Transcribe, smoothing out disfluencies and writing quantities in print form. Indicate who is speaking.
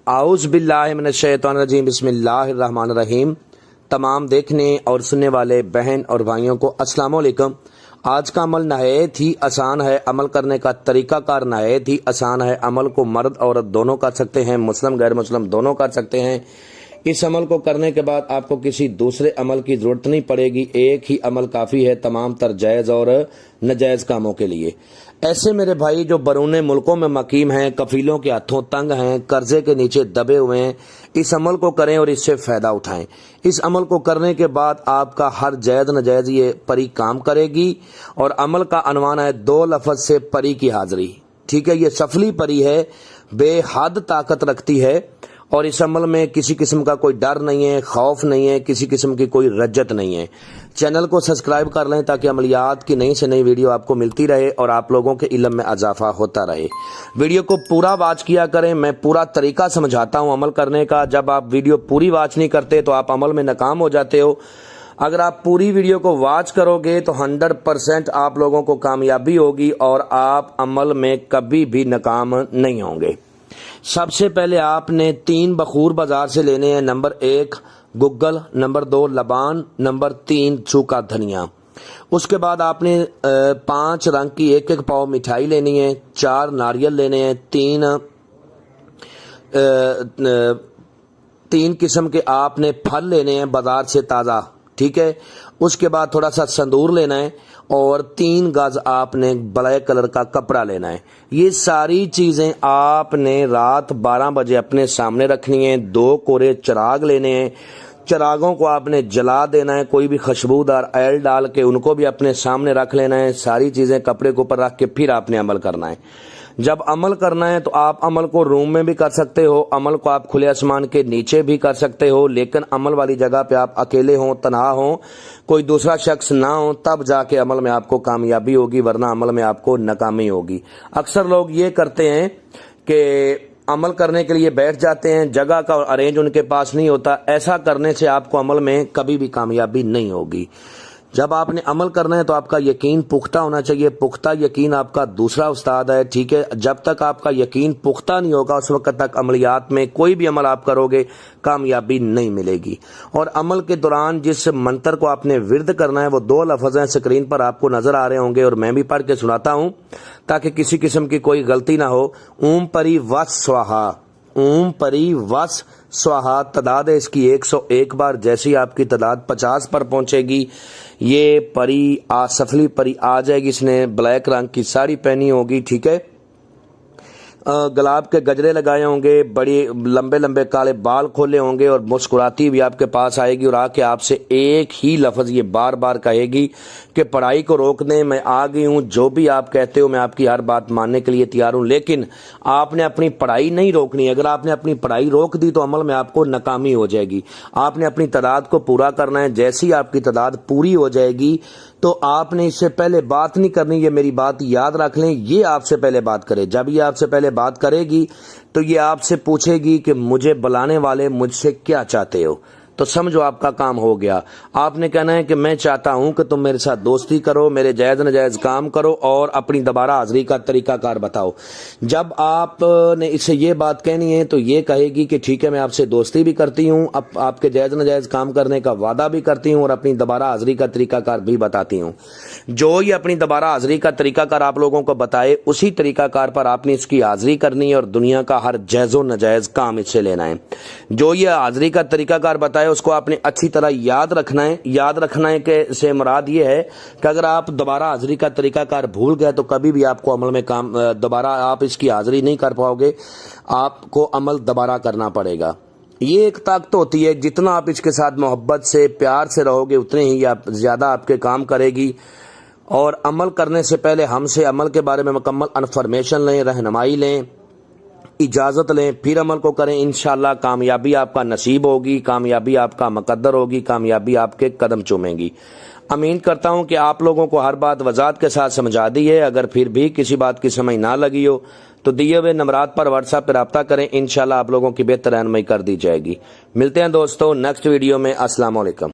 Speaker 1: اعوذ باللہ من الشیطان الرجیم، بسم اللہ الرحمن الرحیم۔ تمام دیکھنے اور سننے والے بہن اور بھائیوں کو السلام علیکم۔ آج کا عمل نہایت ہی آسان ہے، عمل کرنے کا طریقہ کار نہایت ہی آسان ہے۔ عمل کو مرد عورت دونوں کر سکتے ہیں، مسلم غیر مسلم دونوں کر سکتے ہیں۔ اس عمل کو کرنے کے بعد آپ کو کسی دوسرے عمل کی ضرورت نہیں پڑے گی، ایک ہی عمل کافی ہے تمام تر جائز اور ناجائز کاموں کے لیے۔ ایسے میرے بھائی جو بیرون ملکوں میں مقیم ہیں، کفیلوں کے ہاتھوں تنگ ہیں، قرضے کے نیچے دبے ہوئے ہیں، اس عمل کو کریں اور اس سے فائدہ اٹھائیں۔ اس عمل کو کرنے کے بعد آپ کا ہر جائز ناجائز یہ پری کام کرے گی، اور عمل کا عنوان ہے 2 لفظ سے پری کی حاضری۔ ٹھیک ہے، یہ سفلی پری ہے، بے حد طاقت رکھتی ہے، اور اس عمل میں کسی قسم کا کوئی ڈر نہیں ہے، خوف نہیں ہے، کسی قسم کی کوئی رجت نہیں ہے۔ چینل کو سبسکرائب کر لیں تاکہ عملیات کی نئی سے نئی ویڈیو آپ کو ملتی رہے اور آپ لوگوں کے علم میں اضافہ ہوتا رہے۔ ویڈیو کو پورا واچ کیا کریں، میں پورا طریقہ سمجھاتا ہوں عمل کرنے کا۔ جب آپ ویڈیو پوری واچ نہیں کرتے تو آپ عمل میں ناکام ہو جاتے ہو۔ اگر آپ پوری ویڈیو کو واچ کرو گے تو 100% آپ لوگوں کو کامیابی ہوگی اور آپ عمل میں کبھی بھی ناکام نہیں ہوں گے۔ سب سے پہلے آپ نے 3 بخور بازار سے لینے ہیں۔ نمبر 1 گگل، نمبر 2 لبان، نمبر 3 سوکھا دھنیا۔ اس کے بعد آپ نے 5 رنگ کی 1 پاؤ مٹھائی لینی ہے، 4 ناریل لینے ہیں، 3 قسم کے آپ نے پھل لینے ہیں بازار سے تازہ۔ ٹھیک ہے، اس کے بعد تھوڑا سا سندور لینا ہے، اور 3 گز آپ نے بلیک کلر کا کپڑا لینا ہے۔ یہ ساری چیزیں آپ نے رات 12 بجے اپنے سامنے رکھنی ہیں۔ 2 کورے چراغ لینے ہیں، چراغوں کو آپ نے جلا دینا ہے، کوئی بھی خوشبودار آئل ڈال کے ان کو بھی اپنے سامنے رکھ لینا ہے۔ ساری چیزیں کپڑے کے اوپر رکھ کے پھر آپ نے عمل کرنا ہے۔ جب عمل کرنا ہے تو آپ عمل کو روم میں بھی کر سکتے ہو، عمل کو آپ کھلے آسمان کے نیچے بھی کر سکتے ہو، لیکن عمل والی جگہ پہ آپ اکیلے ہوں، تنہا ہوں، کوئی دوسرا شخص نہ ہو، تب جا کے عمل میں آپ کو کامیابی ہوگی، ورنہ عمل میں آپ کو ناکامی ہوگی۔ اکثر لوگ یہ کرتے ہیں کہ عمل کرنے کے لیے بیٹھ جاتے ہیں، جگہ کا ارینج ان کے پاس نہیں ہوتا۔ ایسا کرنے سے آپ کو عمل میں کبھی بھی کامیابی نہیں ہوگی۔ جب آپ نے عمل کرنا ہے تو آپ کا یقین پختہ ہونا چاہیے، پختہ یقین آپ کا دوسرا استاد ہے۔ ٹھیک ہے، جب تک آپ کا یقین پختہ نہیں ہوگا اس وقت تک عملیات میں کوئی بھی عمل آپ کرو گے کامیابی نہیں ملے گی۔ اور عمل کے دوران جس منتر کو آپ نے ورد کرنا ہے وہ 2 لفظ ہیں، اسکرین پر آپ کو نظر آ رہے ہوں گے، اور میں بھی پڑھ کے سناتا ہوں تاکہ کسی قسم کی کوئی غلطی نہ ہو۔ اوم پری وس سواہا، اوم پری وس سواہا، تعداد ہے اس کی 101 بار۔ جیسی آپ کی تعداد 50 پر پہنچے گی یہ پری سفلی پری آ جائے گی۔ اس نے بلیک رنگ کی ساڑی پہنی ہوگی، ٹھیک ہے، گلاب کے گجرے لگائے ہوں گے، بڑی لمبے لمبے کالے بال کھولے ہوں گے، اور مسکراتی ہوئی آپ کے پاس آئے گی اور آ کے آپ سے ایک ہی لفظ یہ بار بار کہے گی کہ پڑھائی کو روک دیں، میں آ گئی ہوں، جو بھی آپ کہتے ہو میں آپ کی ہر بات ماننے کے لیے تیار ہوں، لیکن آپ نے اپنی پڑھائی نہیں روکنی۔ اگر آپ نے اپنی پڑھائی روک دی تو عمل میں آپ کو ناکامی ہو جائے گی۔ آپ نے اپنی تعداد کو پورا کرنا ہے۔ جیسی آپ کی تعداد پوری ہو جائے گی تو آپ نے اس سے پہلے بات نہیں کرنی، یہ میری بات یاد رکھ لیں، یہ آپ سے پہلے بات کرے۔ جب یہ آپ سے پہلے بات کرے گی تو یہ آپ سے پوچھے گی کہ مجھے بلانے والے مجھ سے کیا چاہتے ہو، تو سمجھو آپ کا کام ہو گیا۔ آپ نے کہنا ہے کہ میں چاہتا ہوں کہ تم میرے ساتھ دوستی کرو، میرے جائز ناجائز کام کرو، اور اپنی دوبارہ حاضری کا طریقہ کار بتاؤ۔ جب آپ نے اس سے یہ بات کہنی ہے تو یہ کہے گی کہ ٹھیک ہے میں آپ سے دوستی بھی کرتی ہوں، آپ کے جائز ناجائز کام کرنے کا وعدہ بھی کرتی ہوں، اور اپنی دوبارہ حاضری کا طریقہ کار بھی بتاتی ہوں۔ جو یہ اپنی دوبارہ حاضری کا طریقہ کار آپ لوگوں کو بتائے اسی طریقہ کار پر آپ نے اس کی حاضری کرنی ہے، اور دنیا کا ہر جائز و ناجائز کام اس سے لینا ہے۔ جو یہ حاضری کا طریقہ کار بتائے اس کو آپ نے اچھی طرح یاد رکھنا ہے۔ یاد رکھنا ہے کہ سے مراد یہ ہے کہ اگر آپ دوبارہ حاضری کا طریقہ کار بھول گئے تو کبھی بھی آپ کو عمل میں دوبارہ آپ اس کی حاضری نہیں کر پاؤ گے، آپ کو عمل دوبارہ کرنا پڑے گا۔ یہ ایک طاقت ہوتی ہے، جتنا آپ اس کے ساتھ محبت سے پیار سے رہو گے اتنے ہی زیادہ آپ کے کام کرے گی۔ اور عمل کرنے سے پہلے ہم سے عمل کے بارے میں مکمل انفارمیشن لیں، رہنمائی لیں، اجازت لیں، پھر عمل کو کریں۔ انشاءاللہ کامیابی آپ کا نصیب ہوگی، کامیابی آپ کا مقدر ہوگی، کامیابی آپ کے قدم چومیں گی۔ امین کرتا ہوں کہ آپ لوگوں کو ہر بات وضاحت کے ساتھ سمجھا دی ہے۔ اگر پھر بھی کسی بات کی سمجھ نہ لگی ہو تو دیے ہوئے نمبرات پر واٹس ایپ پہ رابطہ کریں، انشاءاللہ آپ لوگوں کی بہتر رہنمائی کر دی جائے گی۔ ملتے ہیں دوستو نیکسٹ ویڈیو میں۔ السلام علیکم۔